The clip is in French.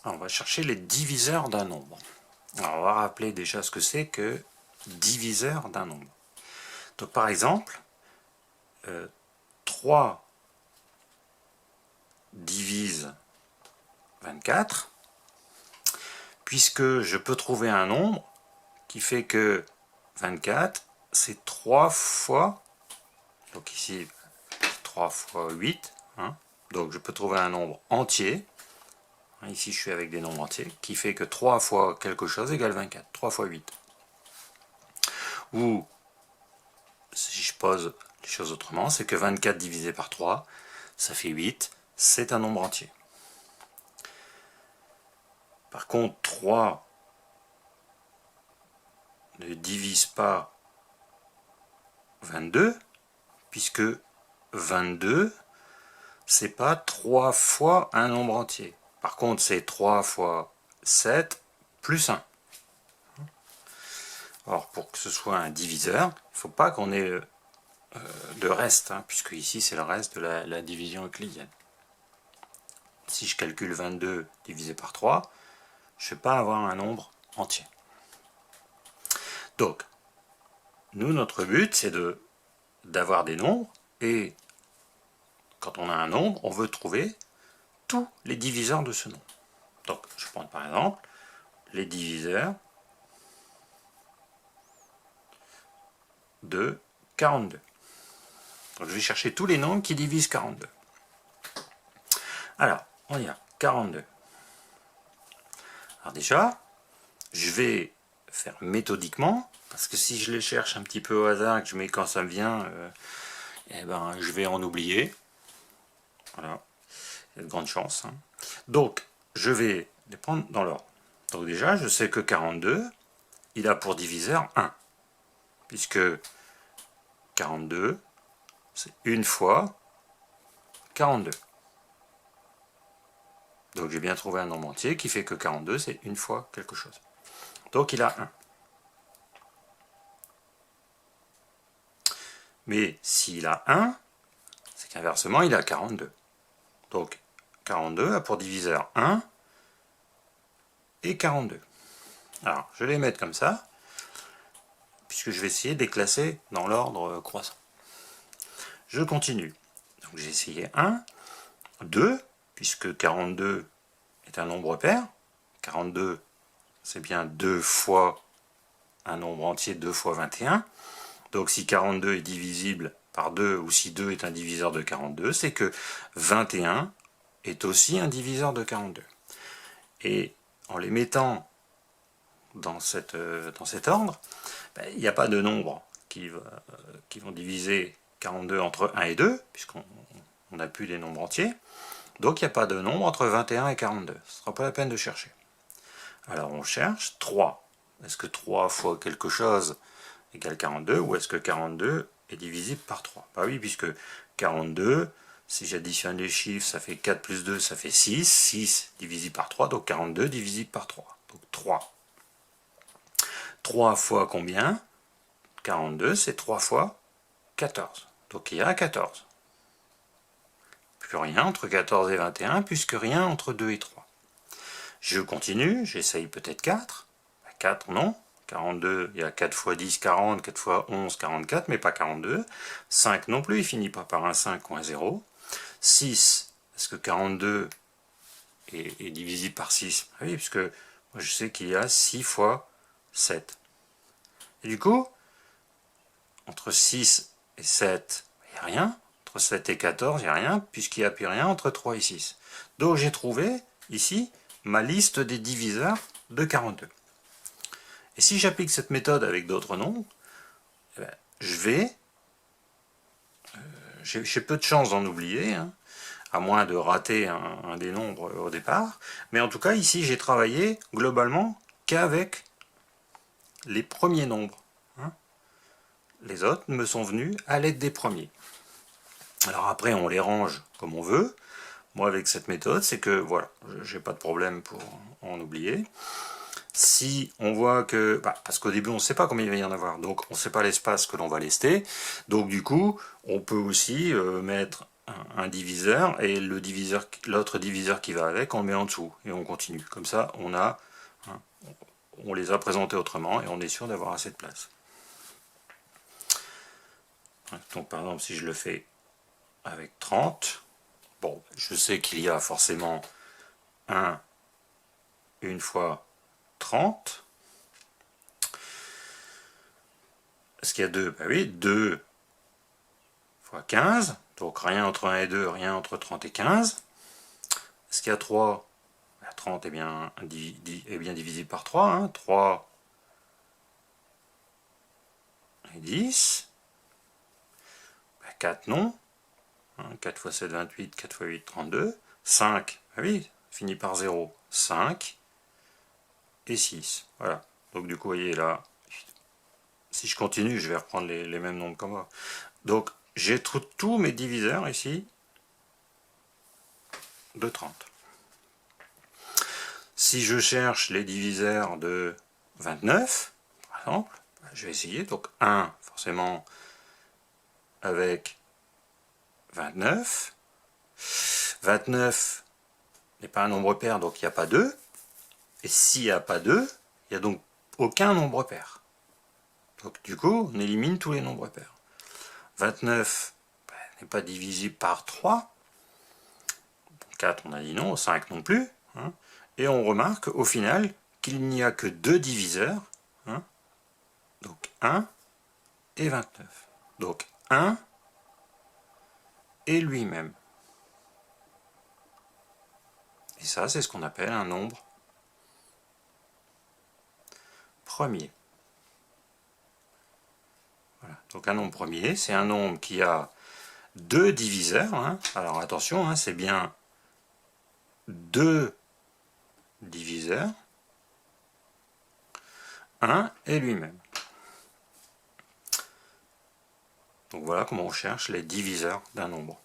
Alors, on va chercher les diviseurs d'un nombre. Alors, on va rappeler déjà ce que c'est que diviseur d'un nombre. Donc par exemple, 3 divise 24, puisque je peux trouver un nombre qui fait que 24, c'est 3 fois, donc ici 3 fois 8, hein, donc je peux trouver un nombre entier, ici je suis avec des nombres entiers, qui fait que 3 fois quelque chose égale 24, 3 fois 8. Ou, si je pose les choses autrement, c'est que 24 divisé par 3, ça fait 8, c'est un nombre entier. Par contre, 3 ne divise pas 22, puisque 22, c'est pas 3 fois un nombre entier. Par contre, c'est 3 fois 7 plus 1. Alors, pour que ce soit un diviseur, il ne faut pas qu'on ait de reste, puisque ici, c'est le reste de la division euclidienne. Si je calcule 22 divisé par 3, je ne vais pas avoir un nombre entier. Donc, nous, notre but, c'est d'avoir des nombres, et quand on a un nombre, on veut trouver tous les diviseurs de ce nombre. Donc, je prends par exemple les diviseurs de 42. Donc, je vais chercher tous les nombres qui divisent 42. Alors, on y va, 42. Alors déjà, je vais faire méthodiquement, parce que si je les cherche un petit peu au hasard, et que je mets quand ça me vient, eh ben, je vais en oublier. Voilà, il y a de grandes chances. Donc, je vais les prendre dans l'ordre. Donc déjà, je sais que 42, il a pour diviseur 1, puisque 42, c'est une fois 42. Donc j'ai bien trouvé un nombre entier qui fait que 42, c'est une fois quelque chose. Donc il a 1. Mais s'il a 1, c'est qu'inversement, il a 42. Donc 42 a pour diviseur 1 et 42. Alors, je vais les mettre comme ça, puisque je vais essayer de les classer dans l'ordre croissant. Je continue. Donc j'ai essayé 1, 2, puisque 42 est un nombre pair. 42, c'est bien 2 fois un nombre entier, 2 fois 21. Donc si 42 est divisible par 2, ou si 2 est un diviseur de 42, c'est que 21 est aussi un diviseur de 42. Et en les mettant dans cet ordre, il n'y a pas de nombre qui vont diviser 42 entre 1 et 2, puisqu'on n'a plus des nombres entiers. Donc il n'y a pas de nombre entre 21 et 42. Ce ne sera pas la peine de chercher. Alors on cherche 3. Est-ce que 3 fois quelque chose égale 42, ou est-ce que 42 est divisible par 3? Bah oui, puisque 42, si j'additionne les chiffres, ça fait 4 plus 2, ça fait 6. 6 divisible par 3, donc 42 divisible par 3. Donc 3. 3 fois combien? 42, c'est 3 fois 14. Donc il y a 14. Plus rien entre 14 et 21, puisque rien entre 2 et 3. Je continue, j'essaye peut-être 4. 4, non. 42, il y a 4 fois 10, 40, 4 fois 11, 44, mais pas 42. 5 non plus, il finit pas par un 5 ou un 0. 6, est-ce que 42 est divisible par 6? Oui, puisque moi je sais qu'il y a 6 fois 7. Et du coup, entre 6 et 7, il n'y a rien. Entre 7 et 14, il n'y a rien, puisqu'il n'y a plus rien entre 3 et 6. Donc j'ai trouvé, ici, ma liste des diviseurs de 42. Et si j'applique cette méthode avec d'autres nombres, eh ben, j'ai peu de chances d'en oublier, à moins de rater un des nombres au départ. Mais en tout cas, ici, j'ai travaillé globalement qu'avec les premiers nombres. Les autres me sont venus à l'aide des premiers. Alors après, on les range comme on veut. Moi, avec cette méthode, c'est que, voilà, j'ai pas de problème pour en oublier. Si on voit que, parce qu'au début on ne sait pas combien il va y en avoir, donc on ne sait pas l'espace que l'on va lester, donc du coup on peut aussi mettre un diviseur, et l'autre diviseur qui va avec, on le met en dessous, et on continue. Comme ça, on les a présentés autrement, et on est sûr d'avoir assez de place. Donc par exemple, si je le fais avec 30, bon, je sais qu'il y a forcément 1 fois 30. Est-ce qu'il y a 2? Ben oui, 2 fois 15, donc rien entre 1 et 2, rien entre 30 et 15. Est-ce qu'il y a 3? Ben 30 est bien divisible par 3, hein. 3 et 10. Ben 4 non. 4 fois 7, 28, 4 fois 8, 32. 5, ben oui, finit par 0. 5 et 6. Voilà. Donc du coup, vous voyez là, si je continue, je vais reprendre les mêmes nombres comme moi. Donc j'ai tous mes diviseurs ici de 30. Si je cherche les diviseurs de 29, par exemple, je vais essayer. Donc 1, forcément, avec 29. 29 n'est pas un nombre pair, donc il n'y a pas 2. Et s'il n'y a pas 2, il n'y a donc aucun nombre pair. Donc du coup, on élimine tous les nombres pairs. 29 n'est pas divisible par 3. 4, on a dit non. 5 non plus. Hein. Et on remarque au final qu'il n'y a que 2 diviseurs. Hein. Donc 1 et 29. Donc 1 et lui-même. Et ça, c'est ce qu'on appelle un nombre premier. Voilà. Donc un nombre premier, c'est un nombre qui a 2 diviseurs. Hein. Alors attention, hein, c'est bien 2 diviseurs. 1 et lui-même. Donc voilà comment on cherche les diviseurs d'un nombre.